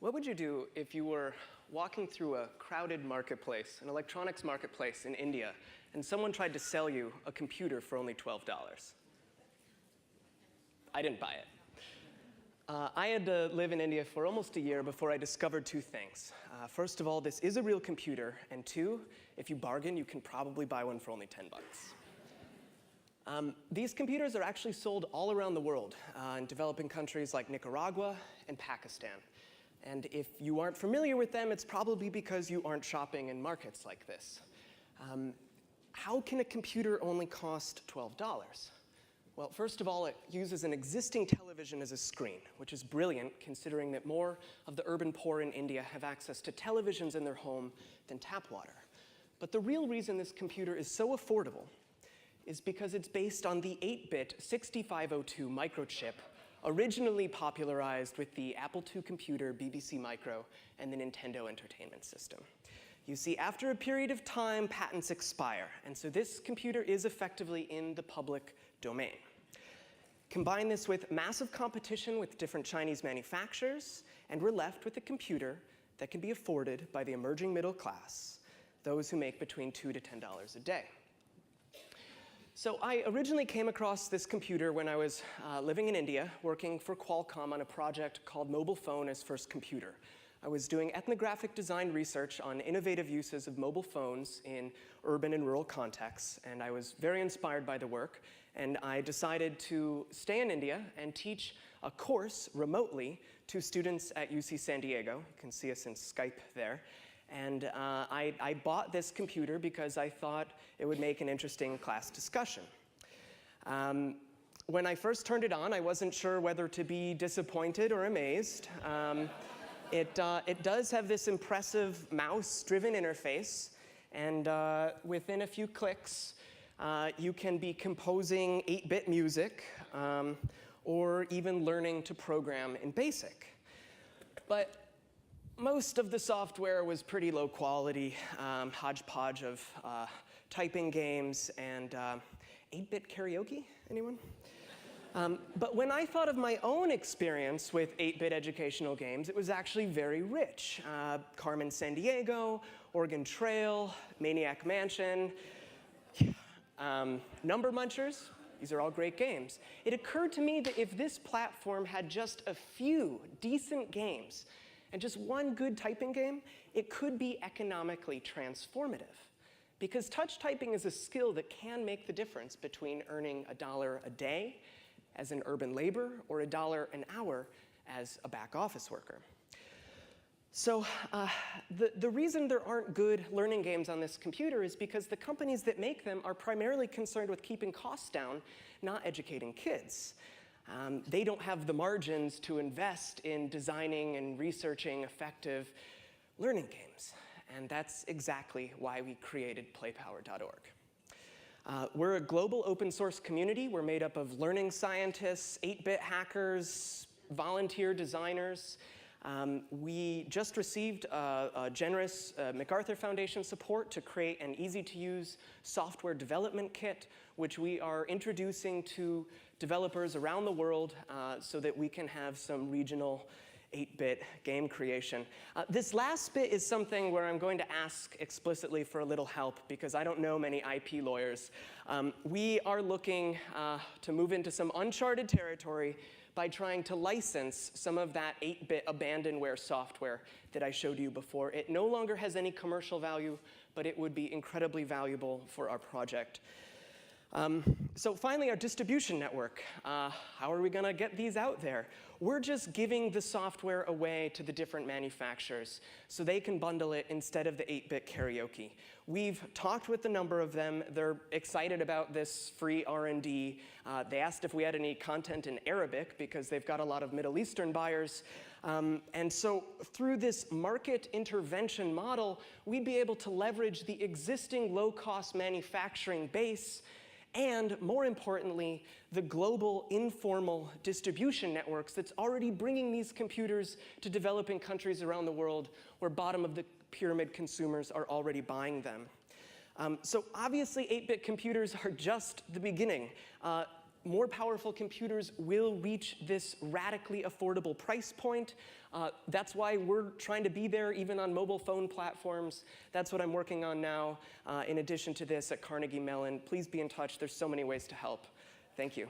What would you do if you were walking through a crowded marketplace, an electronics marketplace in India, and someone tried to sell you a computer for only $12? I didn't buy it. I had to live in India for almost a year before I discovered two things. First of all, this is a real computer, and two, if you bargain, you can probably buy one for only 10 bucks. These computers are actually sold all around the world in developing countries like Nicaragua and Pakistan. And if you aren't familiar with them, it's probably because you aren't shopping in markets like this. How can a computer only cost $12? Well, first of all, it uses an existing television as a screen, which is brilliant considering that more of the urban poor in India have access to televisions in their home than tap water. But the real reason this computer is so affordable is because it's based on the 8-bit 6502 microchip originally popularized with the Apple II computer, BBC Micro, and the Nintendo Entertainment System. You see, after a period of time, patents expire, and so this computer is effectively in the public domain. Combine this with massive competition with different Chinese manufacturers, and we're left with a computer that can be afforded by the emerging middle class, those who make between $2 to $10 a day. So I originally came across this computer when I was living in India, working for Qualcomm on a project called Mobile Phone as First Computer. I was doing ethnographic design research on innovative uses of mobile phones in urban and rural contexts, and I was very inspired by the work, and I decided to stay in India and teach a course remotely to students at UC San Diego. You can see us in Skype there. And I bought this computer because I thought it would make an interesting class discussion. When I first turned it on, I wasn't sure whether to be disappointed or amazed. It does have this impressive mouse-driven interface, and within a few clicks, you can be composing 8-bit music or even learning to program in BASIC. But most of the software was pretty low quality, hodgepodge of typing games and 8-bit karaoke, anyone? But when I thought of my own experience with 8-bit educational games, it was actually very rich. Carmen Sandiego, Oregon Trail, Maniac Mansion, Number Munchers. These are all great games. It occurred to me that if this platform had just a few decent games and just one good typing game, it could be economically transformative. Because touch typing is a skill that can make the difference between earning $1 a day as an urban laborer or $1 an hour as a back office worker. So the reason there aren't good learning games on this computer is because the companies that make them are primarily concerned with keeping costs down, not educating kids. They don't have the margins to invest in designing and researching effective learning games. And that's exactly why we created Playpower.org. We're a global open source community. We're made up of learning scientists, 8-bit hackers, volunteer designers. We just received a generous MacArthur Foundation support to create an easy-to-use software development kit, which we are introducing to developers around the world so that we can have some regional 8-bit game creation. This last bit is something where I'm going to ask explicitly for a little help because I don't know many IP lawyers. We are looking to move into some uncharted territory by trying to license some of that 8-bit abandonware software that I showed you before. It no longer has any commercial value, but it would be incredibly valuable for our project. So finally, our distribution network. How are we going to get these out there? We're just giving the software away to the different manufacturers so they can bundle it instead of the 8-bit karaoke. We've talked with a number of them. They're excited about this free R&D. They asked if we had any content in Arabic because they've got a lot of Middle Eastern buyers. And so through this market intervention model, we'd be able to leverage the existing low-cost manufacturing base and, more importantly, the global informal distribution networks that's already bringing these computers to developing countries around the world where bottom-of-the-pyramid consumers are already buying them. So obviously, 8-bit computers are just the beginning. more powerful computers will reach this radically affordable price point. That's why we're trying to be there even on mobile phone platforms. That's what I'm working on now, in addition to this at Carnegie Mellon. Please be in touch. There's so many ways to help. Thank you.